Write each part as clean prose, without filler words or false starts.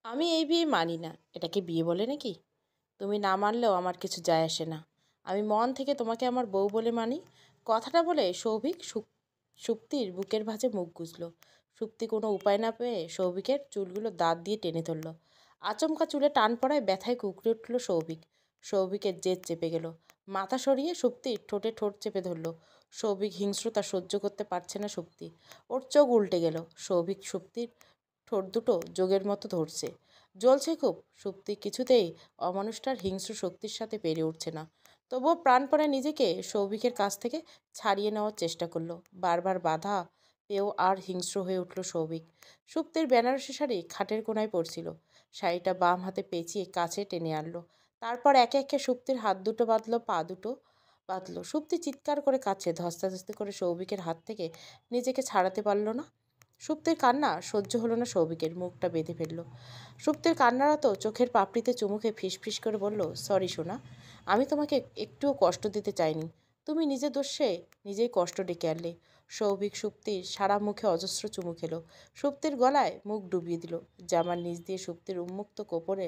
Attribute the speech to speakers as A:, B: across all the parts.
A: আমি এই বিয়ে মানি না। এটাকে বিয়ে বলে নাকি? তুমি না মানলেও আমার কিছু যায় আসে না। আমি মন থেকে তোমাকে আমার বউ বলে মানি। কথাটা বলে সৌভিক সুপ্তির বুকের ভাঁজে মুখ গুজল। সুপ্তি কোনো উপায় না পেয়ে সৌভিকের চুলগুলো দাঁত দিয়ে টেনে ধরল। আচমকা চুলে টান পড়ায় ব্যথায় কুঁকড়ে উঠল সৌভিক। সৌভিকের জেদ চেপে গেল। মাথা সরিয়ে সুপ্তির ঠোঁটে ঠোঁট চেপে ধরল। সৌভিক হিংস্রতা সহ্য করতে পারছে না সুপ্তি। ওর চোখ উল্টে গেল। সৌভিক সুপ্তির ঠোঁট দুটো যোগের মতো ধরছে। জ্বলছে খুব। সুপ্তি কিছুতেই অমানুষটার হিংস্র শক্তির সাথে পেরে উঠছে না। তবুও প্রাণপণে নিজেকে সৌভিকের কাছ থেকে ছাড়িয়ে নেওয়ার চেষ্টা করলো। বারবার বাধা পেয়েও আর হিংস্র হয়ে উঠল সৌভিক। সুপ্তির বেনারসি শাড়ি খাটের কোনায় পড়ছিল। শাড়িটা বাম হাতে পেঁচিয়ে কাছে টেনে আনলো। তারপর একে একে সুপ্তির হাত দুটো বাঁধলো, পা দুটো বাঁধলো। সুপ্তি চিৎকার করে কাছে ধস্তাধস্তি করে সৌভিকের হাত থেকে নিজেকে ছাড়াতে পারল না। সুপ্তির কান্না সহ্য হলো না সৌভিকের, মুখটা বেঁধে ফেলল। সুপ্তির কান্নারত চোখের পাপড়িতে চুমু খেয়ে ফিসফিস করে বলল, সরি সোনা, আমি তোমাকে একটুও কষ্ট দিতে চাইনি। তুমি নিজের দোষে নিজেই কষ্ট ডেকে আনলে। সৌভিক সুপ্তির সারা মুখে অজস্র চুমু খেলো। সুপ্তির গলায় মুখ ডুবিয়ে দিল। জামার নিচ দিয়ে সুপ্তির উন্মুক্ত কোপরে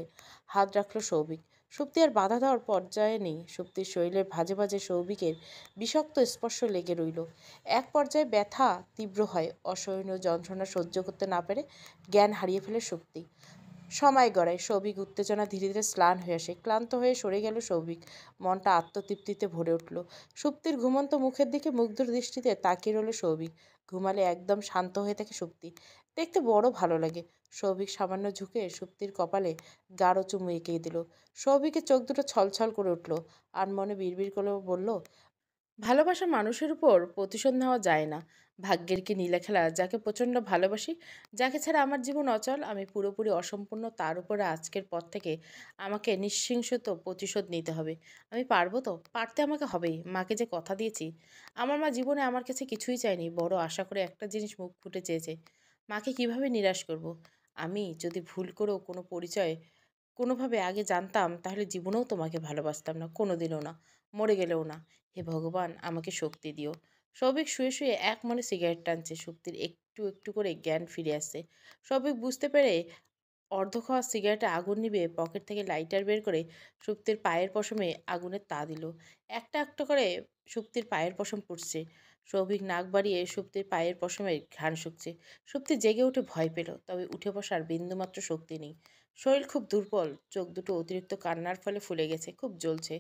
A: হাত রাখল সৌভিক। সুপ্তি আর বাধা দেওয়ার পর্যায়ে নেই। সুপ্তির শরীরের ভাজে ভাজে সৌভিকের বিষাক্ত স্পর্শ লেগে রইল। এক পর্যায়ে ব্যথা তীব্র হয়। অসহনীয় যন্ত্রণা সহ্য করতে না পেরে জ্ঞান হারিয়ে ফেলে সুপ্তি। সময় গড়ায়। সৌভিক উত্তেজনা ধীরে ধীরে স্লান হয়ে আসে। ক্লান্ত হয়ে সরে গেল সৌভিক। মনটা আত্মতৃপ্তিতে ভরে উঠল। সুপ্তির ঘুমন্ত মুখের দিকে মুগ্ধ দৃষ্টিতে তাকিয়ে রইল সৌভিক। ঘুমালে একদম শান্ত হয়ে থাকে সুপ্তি। দেখতে বড় ভালো লাগে। সৌভিক সামান্য ঝুঁকে সুপ্তির কপালে গাঢ় চুমু এঁকে দিল। সৌভিকের চোখ দুটো ছলছল করে উঠল। আর মনে বিড়বিড় করে বলল, ভালোবাসা মানুষের উপর প্রতিশোধ নেওয়া যায় না। ভাগ্যের কি নীলাখেলা, যাকে প্রচণ্ড ভালোবাসি, যাকে ছাড়া আমার জীবন অচল, আমি পুরোপুরি অসম্পূর্ণ, তার উপরে আজকের পর থেকে আমাকে নিঃশিংসত প্রতিশোধ নিতে হবে। আমি পারবো তো? পারতে আমাকে হবেই। মাকে যে কথা দিয়েছি। আমার মা জীবনে আমার কাছে কিছুই চায়নি, বড় আশা করে একটা জিনিস মুখ ফুটে চেয়েছে। মাকে কিভাবে নিরাশ করব? আমি যদি ভুল করেও কোনো পরিচয় কোনোভাবে আগে জানতাম, তাহলে জীবনেও তোমাকে ভালোবাসতাম না, কোনোদিনও না, মরে গেলেও না। হে ভগবান, আমাকে শক্তি দিও। সৌভিক শুয়ে শুয়ে এক মনে সিগারেট টানছে। সুপ্তির একটু একটু করে জ্ঞান ফিরে আসছে। সৌভিক বুঝতে পেরে অর্ধ খাওয়া সিগারেটে আগুন নিভিয়ে পকেট থেকে লাইটার বের করে সুপ্তির পায়ের পশমে আগুনের তা দিল। একটা একটা করে সুপ্তির পায়ের পশম পুড়ছে। সৌভিক নাক বাড়িয়ে সুপ্তির পায়ের পশমের ঘ্রাণ শুকছে। সুপ্তি জেগে উঠে ভয় পেল, তবে উঠে বসার বিন্দুমাত্র শক্তি নেই। শরীর খুব দুর্বল। চোখ দুটো অতিরিক্ত কান্নার ফলে ফুলে গেছে, খুব জ্বলছে।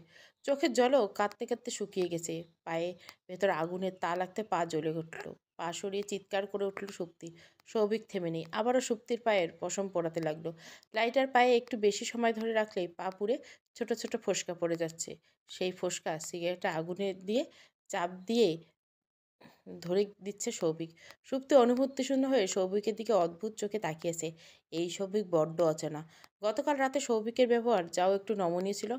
A: চোখের জলও কাঁদতে কাঁদতে শুকিয়ে গেছে। পায়ে ভেতর আগুনের তা লাগতে পা জ্বলে উঠল। পা সরিয়ে চিৎকার করে উঠল সুপ্তি। সৌভিক থেমে নেই। আবারও সুপ্তির পায়ের পশম পোড়াতে লাগলো। লাইটার পায়ে একটু বেশি সময় ধরে রাখলেই পা পুড়ে ছোট ছোট ফোস্কা পড়ে যাচ্ছে। সেই ফোস্কা সিগারেটে আগুনে দিয়ে চাপ দিয়ে ধরে দিচ্ছে সৌভিক। সুপ্তি অনুভূতিশূন্য হয়ে সৌভিকের দিকে অদ্ভুত চোখে তাকিয়েছে। এই সৌভিক বড্ড অচেনা। গতকাল রাতে সৌভিকের ব্যবহার যাও একটু নমনীয় ছিল,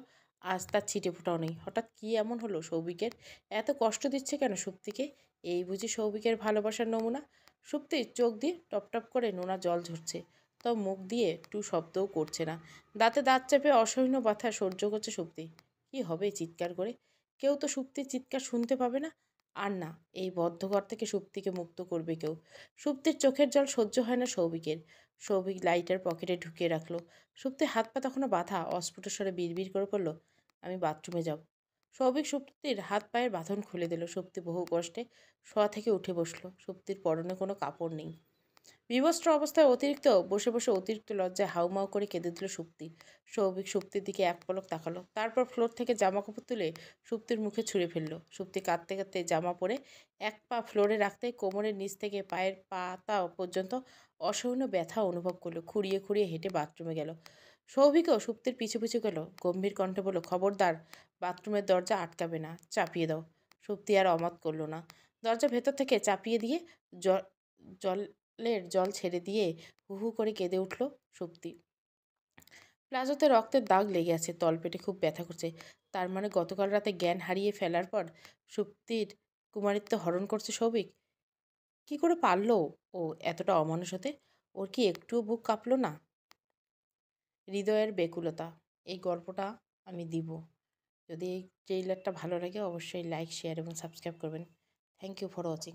A: আজ তার ছিটে ফোটাও নেই। হঠাৎ কী এমন হলো সৌভিকের? এত কষ্ট দিচ্ছে কেন সুপ্তিকে? এই বুঝি সৌভিকের ভালোবাসার নমুনা? সুপ্তির চোখ দিয়ে টপ টপ করে নোনা জল ঝরছে। তবে মুখ দিয়ে টু শব্দও করছে না। দাঁতে দাঁত চেপে অসহনীয় ব্যথা সহ্য করছে সুপ্তি। কি হবে চিৎকার করে? কেউ তো সুপ্তির চিৎকার শুনতে পাবে না। আর না, এই বদ্ধ ঘর থেকে সুপ্তিকে মুক্ত করবে কেউ। সুপ্তির চোখের জল সহ্য হয় না সৌভিকের। সৌভিক লাইটার পকেটে ঢুকিয়ে রাখলো। সুপ্তির হাত পা তখনও বাঁধা। অস্ফুট স্বরে বিড়বিড় করে বলল, আমি বাথরুমে যাব। সৌভিক সুপ্তির হাত পায়ের বাঁধন খুলে দিল। সুপ্তি বহু কষ্টে শোয়া থেকে উঠে বসলো। সুপ্তির পরনে কোনো কাপড় নেই। বিবস্ত্র অবস্থায় বসে বসে অতিরিক্ত লজ্জায় হাউমাউ করে কেঁদে দিল সুপ্তি। সৌভিক সুপ্তির দিকে এক পলক তাকালো। তারপর ফ্লোর থেকে জামা কাপড় তুলে সুপ্তির মুখে ছুঁড়ে ফেললো। সুপ্তি কাঁদতে কাঁদতে জামা পরে এক পা ফ্লোরে রাখতে কোমরের নিচ থেকে পায়ের পাতা পর্যন্ত অসহনীয় ব্যথা অনুভব করলো। খুঁড়িয়ে খুঁড়িয়ে হেঁটে বাথরুমে গেল। সৌভিকও সুপ্তির পিছু পিছু গেল। গম্ভীর কণ্ঠে বলল, খবরদার বাথরুমের দরজা আটকাবে না, চাপিয়ে দাও। সুপ্তি আর অমাত করলো না। দরজা ভেতর থেকে চাপিয়ে দিয়ে জল ছেড়ে দিয়ে হু হু করে কেঁদে উঠল সুপ্তি। প্লাজোতে রক্তের দাগ লেগে আছে। তলপেটে খুব ব্যথা করছে। তার মানে গতকাল রাতে জ্ঞান হারিয়ে ফেলার পর সুপ্তির কুমারিত্ব হরণ করছে সৌভিক। কি করে পারলো ও এতটা অমানুষ হতে? ওর কি একটুও বুক কাঁপলো না? হৃদয়ের বেকুলতা। এই গল্পটা আমি দিব। যদি এই ট্রেইলারটা ভালো লাগে অবশ্যই লাইক, শেয়ার এবং সাবস্ক্রাইব করবেন। Thank you for watching.